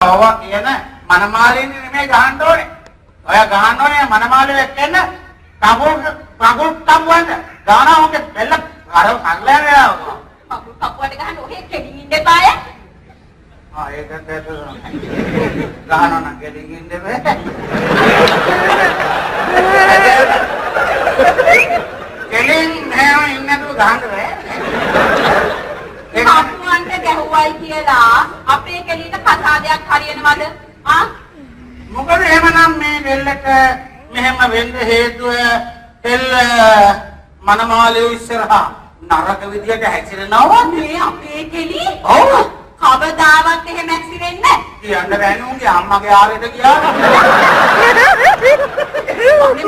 ඔවා කියන මනමාලින්නේ නෙමෙයි ගහන්න ඕනේ. ඔය ගහන්න ඕනේ මනමාලුවේ එක්කෙන්න කකුල් තම්බුවන්න. ගානවා ඔගේ බෙල්ල අර සංලයන වෙනවා. කකුල් තම්බුවට ගහන්න ඔහෙ කෙලින් ඉන්න එපාය. ඒකත් ඇත්ත. ගහනවා නම් කෙලින් ඉන්න බෑ. කෙලින් නෑ ඉන්නතු ගහන්න බෑ. කකුලන්ට ගැහුවයි කියලා අපේ කෙලියට කසාදයක් හරියනවද? මොකද එහෙමනම් මේ දෙල්ලට මෙහෙම වෙන්න හේතුව තෙල් මනමාලිය ඉස්සරහා නරක විදියට හැසිරෙනවා මේ අපේ කෙලි? ඔව්. කවදාවත් එහෙම හැසිරෙන්නේ නැහැ. කියන්න බෑනේ උන්ගේ අම්මගේ ආරෙට ගියා.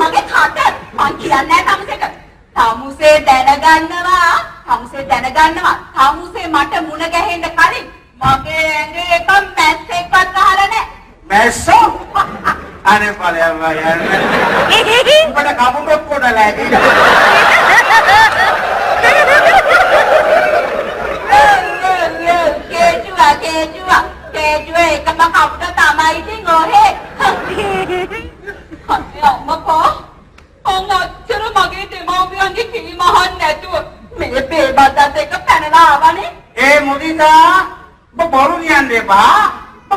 මගේ කට මං කියන්නේ නැහැ තමුසේට. තමුසේ දැනගන්නවා. තමුසේ මට මුණ ගැහෙන්න කලින් මගේ ඇඟේ එක මැස්සෙක්වත් ගහලා නැහැ. මැස්සෝ? අනේ බලයන් වයන්. උඹට කපුටක් කොටලා ඇති. කේජුවා එකම කපුට තමයි ඉතින් ඔහෙ. අනේ අම්මකෝ. අච්චර මගේ දෙමව්පියන්ගේ කිලි මහන්න නැතුව මේ බේබද්දත් එක පැනලා ආවනේ. ඒ මුදිතා බොරු කියන්නේ එපා.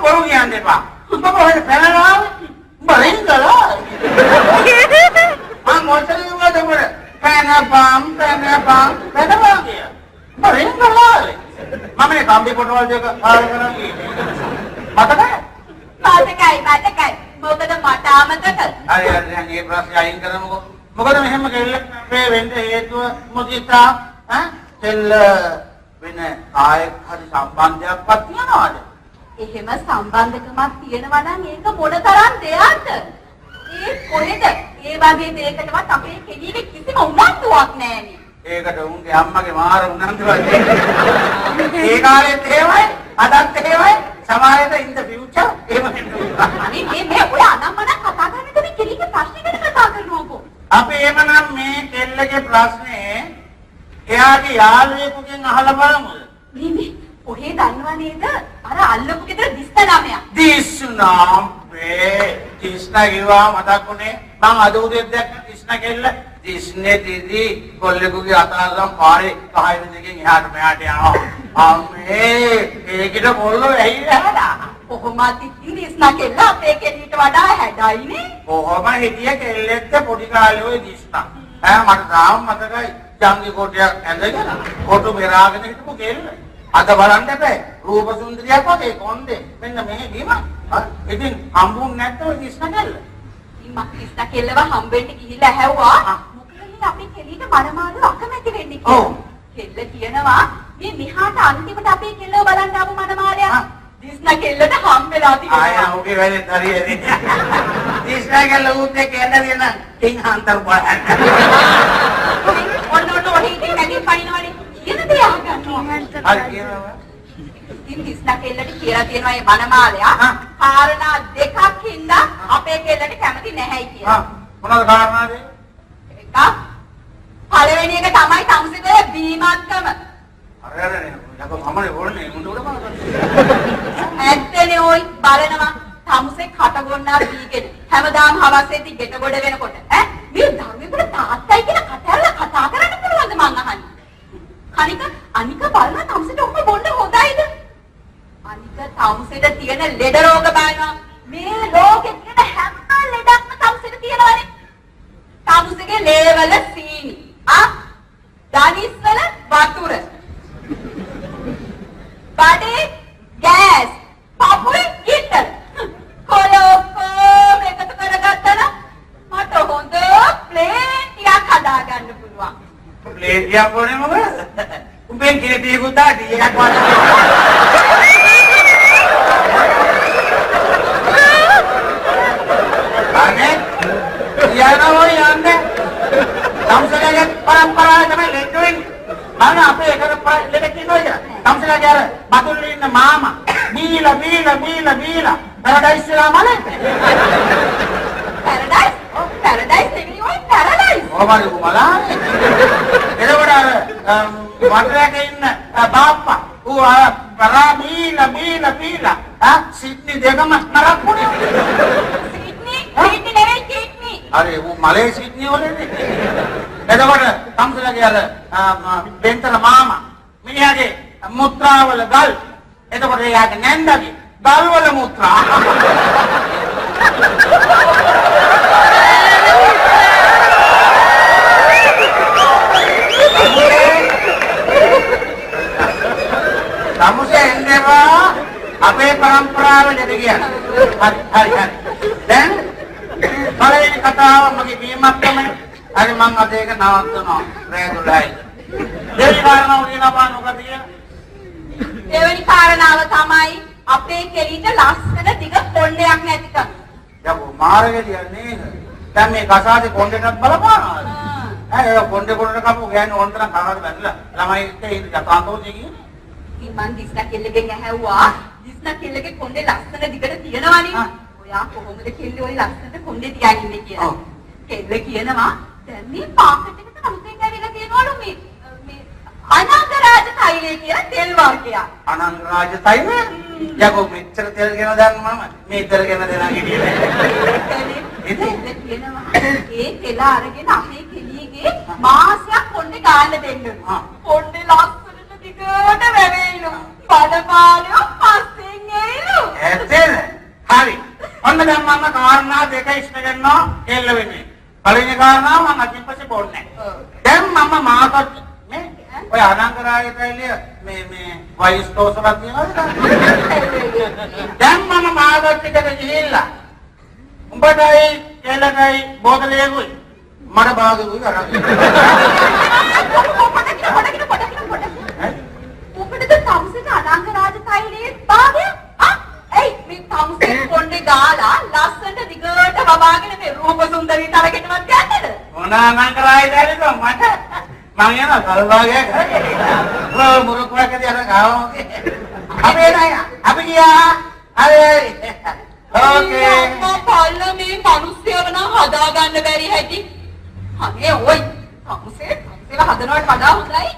බොරු කියන්නේ එපා. උඹ කොහෙද පැනලා ආවේ? උඹ රින්ගලා. මම මොකද උඹට පැනපම් කිය. උඹ රින්ගලා. මම මේ කම්බි පොටවල් දෙක ආල කරන්නේ. මතකයි? මතකයි. මොකද මට අමතකද? හරි මේ ප්‍රශ්නේ අයින් කරමුකෝ. මොකද මෙහෙම කෙල්ලේ වෙන්න හේතුව මුදිතා තෙල් වෙන ආයෙත් හරි සම්බන්ධයක්වත් තියනවාද? එහෙම සම්බන්ධකමක් තියෙනවා නම් ඒක මොනතරම් දෙයක්ද? ඒ කොහෙද? ඒ වගේ දෙයකටවත් අපේ කෙලියේ කිසිම උනන්දුවක් නැහැනේ. ඒකට උන්ගේ අම්මගේ මාර උනන්දුවක් ඒ කාලෙත් එහෙමයි අදත් එහෙමයි සමහරවිට in the future එහෙම වෙනවා. අනේ මේ ඔය අනම්මන කතා කරන්නේ මේ කෙලියේ ප්‍රශ්නයකට කතා කරනවාකෝ. අපි එහෙමනම් මේ කෙල්ලගේ ප්‍රශ්නේ එයාගේ යාළුවෙකුගෙන් අහලා බලමුද? මේ ඔහේ දන්නව නේද? අර අල්ලපු ගෙදර දිස්නමයා. දිස්නා කිව්වා මතක්ුනේ මං අද උදේ දැක්ක දිස්නා කෙල්ල දිස්නේ දීදි කොල්ලෙකුගේ අතල්ලම් පාරේ කහින දෙකෙන් එහාට මෙහාට යනවා. අම්මේ ඒකිට මොල්ලෝ ඇහිලා. කොහොමද ඉතින් දිස්නා කෙල්ල අපේ කෙලියට වඩා හැඩයිනේ. කොහොම හිටිය කෙල්ලෙක්ද පොඩි කාලේ ඔය දිස්නා. මට තාම මතකයි ජංගි කොටියක් ඇඳගෙන කොටු මෙරාගෙන හිටපු කෙල්ල. අද බලන්න බෑ රූප සුන්දරියක් වගේ කොණ්ඩේ මෙන්න මෙහෙ බීම. ඉතින් හම්බුන්නේ නැත්නම් ඔය දිස්නා කෙල්ල. ඉතින් මම දිස්නා කෙල්ලව හම්බෙන්න ගිහිල්ලා ඇහැව්වා. මොකද අපේ කෙලියට මනමාලු අකමැති වෙන්නේ කියලා. කෙල්ල කියනවා මේ මිහාට අන්තිමට අපේ කෙල්ලව බලන්න ආපු මනමාලයා දිස්නා කෙල්ලට හම්බෙලා තියෙනවා. ආයා ඔගේ වැඩේ හරියනේ. දිස්නා කෙල්ල උත් එක්ක එන්න දෙන තින් හන්තර බලන්න. ඔන්න ඔහේ ඉතින් නැගින් පනිනවනේ. කියන දේ අහගන්නවා. හරි කියනවා. ඉතින් දිස්නා කෙල්ලට කියලා තියෙනවා මේ මනමාලයා කාරණා දෙකක් හින්දා අපේ කෙල්ලට කැමති නැහැයි කියලා. මොනවද කාරණාද? එකක් පළවෙනි එක තමයි තමුසේගේ බීමත්කම. අරගෙන යකෝ මමනේ ඕනේ මුන්ට උඩ බලන්න. ඇත්තනේ ඔයි බලනවා තමුසේ කටගොන්නා බීගෙන හැමදාම හවසේදී ගෙට ගොඩ වෙනකොට මේ ධර්මෙකට තාත්තයි කියලා කතාවල කතා කරන්න පුළුවන්ද මං අහන්නේ. අනික බලන තමුසේට ඔක්කොම බොන්න හොඳයිද? අනික තමුසේට තියෙන ලෙඩ රෝග බලනවා මේ ලෝකේ තියෙන හැම ලෙඩක්ම තමුසේට තියෙනවනේ. තමුසේගේ ලේවල සීනි දනිස්වල වතුර බඩේ ගෑස් පපුවේ ගින්දර කොලොක්කොම එකතු කරගත්තා නම් මට හොඳ ප්ලේන් ටිකක් හදාගන්න පුළුවන්. ප්ලේන් ටිකක් ඕනේ මොකද? උඹෙන් කිරේ ටිකක් දාටි එකක් වань. අනේ යන්නේ තමසලගේ පරම්පරාවේ තමයි ලෙඩ වෙන්නේ. මම අපේ එකට ලෙඩ කියනවා. තමසලගේ අර බතුල්ලේ ඉන්න මාමා බීලා පැරඩයිස් වෙලා මලේ. පැරඩයිස් නෙමෙයි ඔය පැරඩයිස්. ඔබයි උමලානේ. එතකොට අර වටරක ඉන්න බාප්පා ඌ බීලා සිඩ්නි දෙකම නරකුනේ. සිඩ්නි නෙවෙයි කිඩ්නි. අර ඌ මලේ සිඩ්නි වලනේ. එතකොට තමුසේගේ අර බෙන්තර මාමා මිනිහාගේ මුත්‍රාවල ගල්. එතකොට එයාගේ නැන්දගේ ගල් වල මුත්‍රා. තමුසේ එන්නේවා අපේ પરම්පරාව දෙද කියන්නේ. හරි. දැන් පළවෙනි කතාව මගේ බීමක් තමයි. හරි මම අද ඒක නවත්තනවා. රෑ 12යි. දෙවි කාරණාව කියනවා මොකද කියලා? දෙවෙනි කාරණාව තමයි අපේ කෙලිට ලස්සන දිග කොණ්ඩයක් නැතිකම. යකෝ මාරගෙලිය නේද? දැන් මේ කසාදේ කොණ්ඩේටත් බලපානවාද? ඒ කොණ්ඩේ කපු ගෑනු ඕන තරම් කනවාද බැලලා ළමයි ඉන්නේ ඉන්න ජපාන්තෝ දෙකින්. මං දිස්නා කෙල්ලගෙන් ඇහැව්වා දිස්නා කෙල්ලගේ කොණ්ඩේ ලස්සන දිගට තියනවනේ. ඔයා කොහොමද කෙල්ල ඔය ලස්සනට කොණ්ඩේ තියාගන්නේ කියලා. කෙල්ල කියනවා දැන් මේ පාකට් එකට අලුතෙන් ඇවිල්ලා තියෙනවලු මේ අනංගරාජ තෛලය කියලා තෙල් වර්ගයක්. අනංගරාජ තෛලය? යකෝ මෙච්චර තෙල් ගෙන දාන්න මම මේතර ගෙන දෙනා හිටියේ. ඉතින් කියනවා ඒ තෙල අරගෙන අපේ කෙලියගේ මාසයක් කොණ්ඩේ ගාන්න දෙන්න. කොණ්ඩේ ලස්සනට දිගට වැවෙයිලු. බඩපාලිය පස්සෙන් එයිලු. ඇත්තද? හරි. ඔන්න දැන් මම කාරණා දෙක ඉස්ම කරනවා කෙල්ල වෙන්නේ. පළවෙනි කාරණාව මම අදින් පස්සේ බොන්නේ. දැන් මම මාකට මේ ඔය අනංගරාජ තෛලය මේ වයිස් තෝසලා තියනවද? දැන් මම මාකට එකට ගිහිල්ලා උඹටයි කෙල්ලටයි බෝතලයකුයි මට භාගෙකුයි අරන්. මොකටද තමුසේට අනංගරාජ තෛලයේ භාගය? ඒ මේ තමුසේ කොණ්ඩේ ගාලා ලස්සනට දිගට වවාගෙන මේ රූප සුන්දරී තරගෙටවත් ගන්නද? මොන අනංගරාජ තෛලයද මට? මං යනවා කල්වාගේ කරේ. මුරුකුවකදී අර ගාවෝගේ. අපි අපි ගියා. හරි. ඕකේ. මම පල්ල මේ මිනිස්සුව නම් හදා ගන්න බැරි හැටි. අනේ ඔයි තමුසේව හදනවට වඩා හොඳයි